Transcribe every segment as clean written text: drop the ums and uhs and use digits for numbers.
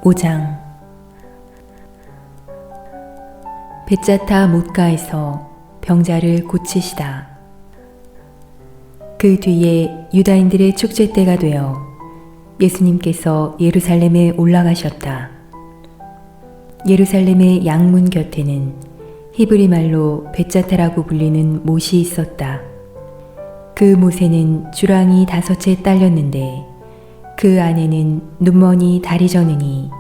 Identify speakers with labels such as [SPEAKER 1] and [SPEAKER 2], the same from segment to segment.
[SPEAKER 1] 5장. 벳자타 못가에서 병자를 고치시다. 그 뒤에 유다인들의 축제 때가 되어 예수님께서 예루살렘에 올라가셨다. 예루살렘의 양문 곁에는 히브리 말로 벳자타라고 불리는 못이 있었다. 그 못에는 주랑이 5채 딸렸는데 그 안에는 눈머니 다리 저느니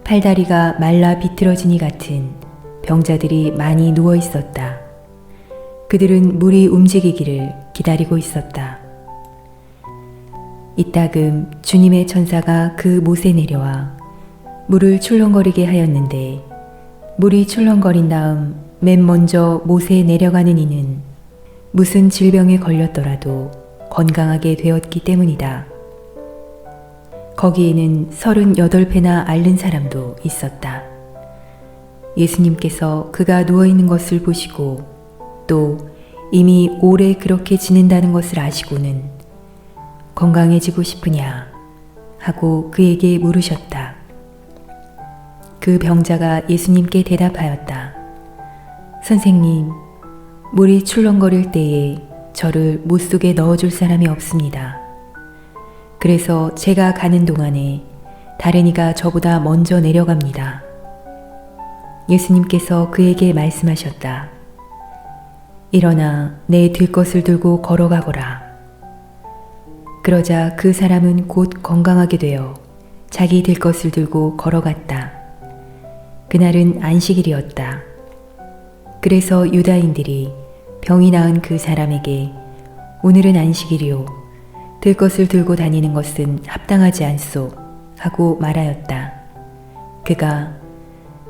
[SPEAKER 1] 팔다리가 말라 비틀어지니 같은 병자들이 많이 누워 있었다. 그들은 물이 움직이기를 기다리고 있었다. 이따금 주님의 천사가 그 못에 내려와 물을 출렁거리게 하였는데 물이 출렁거린 다음 맨 먼저 못에 내려가는 이는 무슨 질병에 걸렸더라도 건강하게 되었기 때문이다. 거기에는 38배나 앓는 사람도 있었다. 예수님께서 그가 누워있는 것을 보시고 또 이미 오래 그렇게 지낸다는 것을 아시고는 건강해지고 싶으냐 하고 그에게 물으셨다. 그 병자가 예수님께 대답하였다. 선생님, 물이 출렁거릴 때에 저를 못 속에 넣어줄 사람이 없습니다. 그래서 제가 가는 동안에 다른 이가 저보다 먼저 내려갑니다. 예수님께서 그에게 말씀하셨다. 일어나 내 들것을 들고 걸어가거라. 그러자 그 사람은 곧 건강하게 되어 자기 들것을 들고 걸어갔다. 그날은 안식일이었다. 그래서 유다인들이 병이 나은 그 사람에게 오늘은 안식일이요. 들것을 들고 다니는 것은 합당하지 않소 하고 말하였다. 그가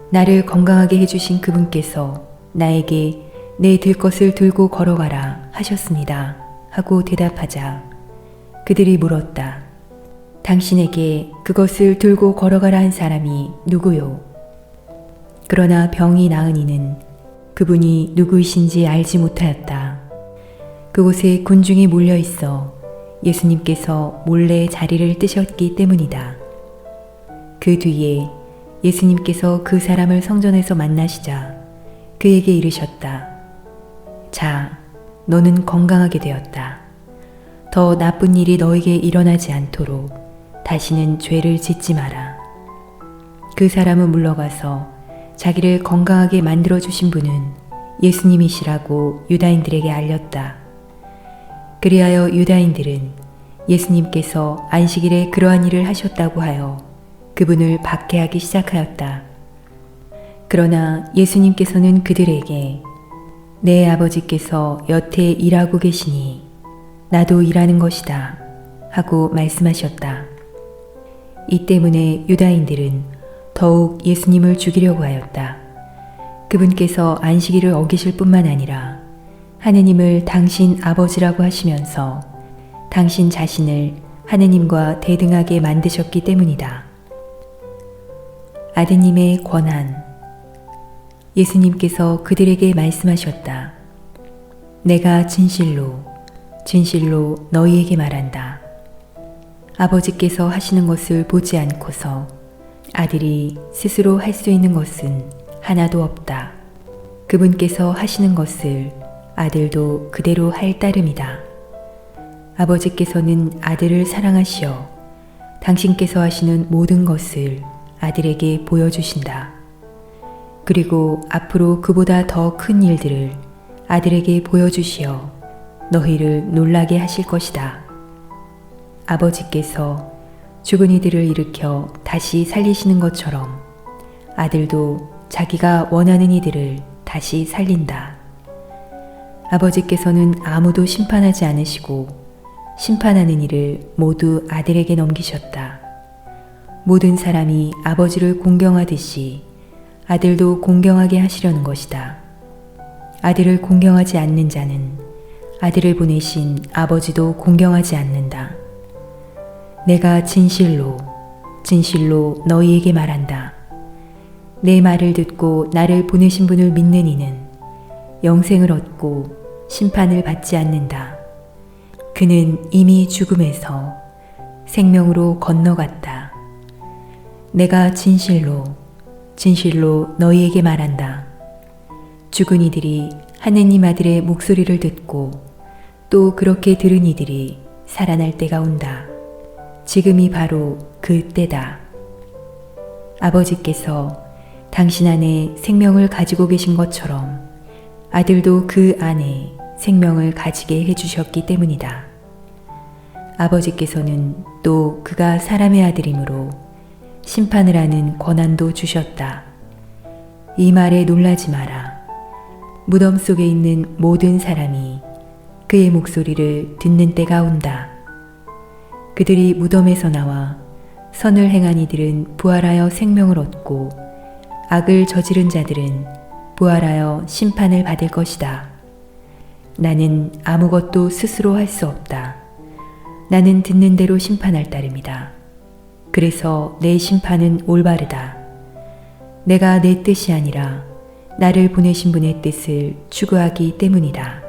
[SPEAKER 1] 나를 건강하게 해주신 그분께서 나에게 내 들것을 들고 걸어가라 하셨습니다 하고 대답하자 그들이 물었다. 당신에게 그것을 들고 걸어가라 한 사람이 누구요? 그러나 병이 나은 이는 그분이 누구이신지 알지 못하였다. 그곳에 군중이 몰려 있어 예수님께서 몰래 자리를 뜨셨기 때문이다. 그 뒤에 예수님께서 그 사람을 성전에서 만나시자 그에게 이르셨다. 자, 너는 건강하게 되었다. 더 나쁜 일이 너에게 일어나지 않도록 다시는 죄를 짓지 마라. 그 사람은 물러가서 자기를 건강하게 만들어주신 분은 예수님이시라고 유다인들에게 알렸다. 그리하여 유다인들은 예수님께서 안식일에 그러한 일을 하셨다고 하여 그분을 박해하기 시작하였다. 그러나 예수님께서는 그들에게 내 아버지께서 여태 일하고 계시니 나도 일하는 것이다 하고 말씀하셨다. 이 때문에 유다인들은 더욱 예수님을 죽이려고 하였다. 그분께서 안식일을 어기실 뿐만 아니라 하느님을 당신 아버지라고 하시면서 당신 자신을 하느님과 대등하게 만드셨기 때문이다. 아드님의 권한. 예수님께서 그들에게 말씀하셨다. 내가 진실로 진실로 너희에게 말한다. 아버지께서 하시는 것을 보지 않고서 아들이 스스로 할 수 있는 것은 하나도 없다. 그분께서 하시는 것을 아들도 그대로 할 따름이다. 아버지께서는 아들을 사랑하시어 당신께서 하시는 모든 것을 아들에게 보여주신다. 그리고 앞으로 그보다 더 큰 일들을 아들에게 보여주시어 너희를 놀라게 하실 것이다. 아버지께서 죽은 이들을 일으켜 다시 살리시는 것처럼 아들도 자기가 원하는 이들을 다시 살린다. 아버지께서는 아무도 심판하지 않으시고 심판하는 일을 모두 아들에게 넘기셨다. 모든 사람이 아버지를 공경하듯이 아들도 공경하게 하시려는 것이다. 아들을 공경하지 않는 자는 아들을 보내신 아버지도 공경하지 않는다. 내가 진실로 진실로 너희에게 말한다. 내 말을 듣고 나를 보내신 분을 믿는 이는 영생을 얻고 심판을 받지 않는다. 그는 이미 죽음에서 생명으로 건너갔다. 내가 진실로 진실로 너희에게 말한다. 죽은 이들이 하느님 아들의 목소리를 듣고 또 그렇게 들은 이들이 살아날 때가 온다. 지금이 바로 그 때다. 아버지께서 당신 안에 생명을 가지고 계신 것처럼 아들도 그 안에 생명을 가지게 해주셨기 때문이다. 아버지께서는 또 그가 사람의 아들이므로 심판을 하는 권한도 주셨다. 이 말에 놀라지 마라. 무덤 속에 있는 모든 사람이 그의 목소리를 듣는 때가 온다. 그들이 무덤에서 나와 선을 행한 이들은 부활하여 생명을 얻고 악을 저지른 자들은 부활하여 심판을 받을 것이다. 나는 아무것도 스스로 할 수 없다. 나는 듣는 대로 심판할 따름이다. 그래서 내 심판은 올바르다. 내가 내 뜻이 아니라 나를 보내신 분의 뜻을 추구하기 때문이다.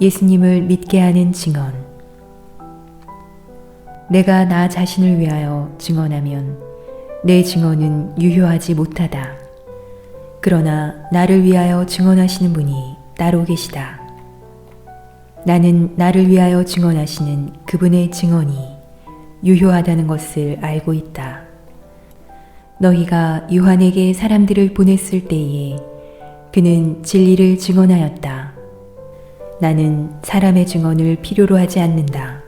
[SPEAKER 1] 예수님을 믿게 하는 증언. 내가 나 자신을 위하여 증언하면 내 증언은 유효하지 못하다. 그러나 나를 위하여 증언하시는 분이 따로 계시다. 나는 나를 위하여 증언하시는 그분의 증언이 유효하다는 것을 알고 있다. 너희가 요한에게 사람들을 보냈을 때에 그는 진리를 증언하였다. 나는 사람의 증언을 필요로 하지 않는다.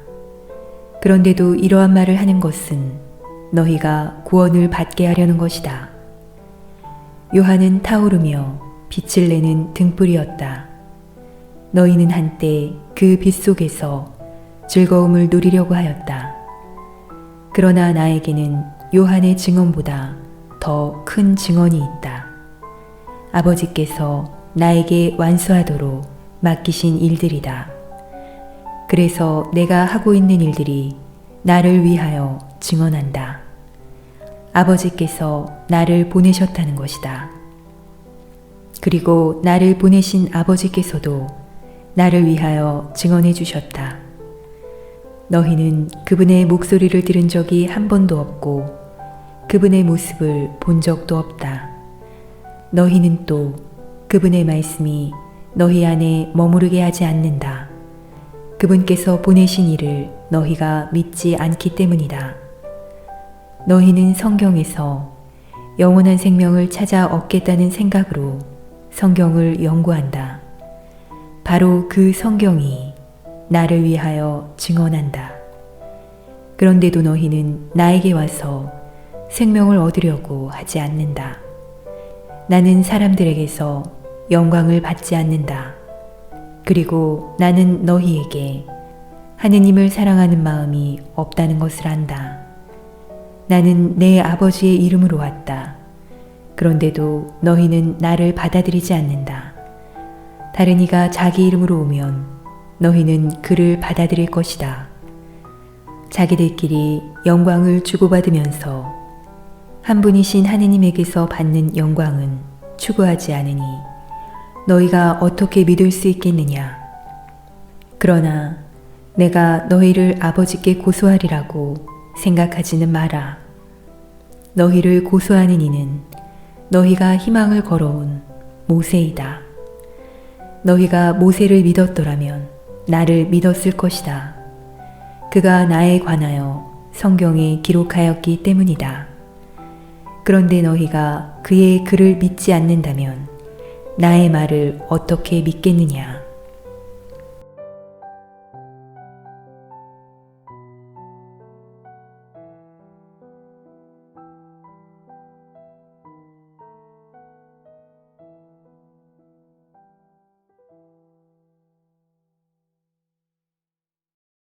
[SPEAKER 1] 그런데도 이러한 말을 하는 것은 너희가 구원을 받게 하려는 것이다. 요한은 타오르며 빛을 내는 등불이었다. 너희는 한때 그 빛 속에서 즐거움을 누리려고 하였다. 그러나 나에게는 요한의 증언보다 더 큰 증언이 있다. 아버지께서 나에게 완수하도록 맡기신 일들이다. 그래서 내가 하고 있는 일들이 나를 위하여 증언한다. 아버지께서 나를 보내셨다는 것이다. 그리고 나를 보내신 아버지께서도 나를 위하여 증언해 주셨다. 너희는 그분의 목소리를 들은 적이 한 번도 없고 그분의 모습을 본 적도 없다. 너희는 또 그분의 말씀이 너희 안에 머무르게 하지 않는다. 그분께서 보내신 이를 너희가 믿지 않기 때문이다. 너희는 성경에서 영원한 생명을 찾아 얻겠다는 생각으로 성경을 연구한다. 바로 그 성경이 나를 위하여 증언한다. 그런데도 너희는 나에게 와서 생명을 얻으려고 하지 않는다. 나는 사람들에게서 영광을 받지 않는다. 그리고 나는 너희에게 하느님을 사랑하는 마음이 없다는 것을 안다. 나는 내 아버지의 이름으로 왔다. 그런데도 너희는 나를 받아들이지 않는다. 다른 이가 자기 이름으로 오면 너희는 그를 받아들일 것이다. 자기들끼리 영광을 주고받으면서 한 분이신 하느님에게서 받는 영광은 추구하지 않으니 너희가 어떻게 믿을 수 있겠느냐? 그러나 내가 너희를 아버지께 고소하리라고 생각하지는 마라. 너희를 고소하는 이는 너희가 희망을 걸어온 모세이다. 너희가 모세를 믿었더라면 나를 믿었을 것이다. 그가 나에 관하여 성경에 기록하였기 때문이다. 그런데 너희가 그의 글을 믿지 않는다면 나의 말을 어떻게 믿겠느냐?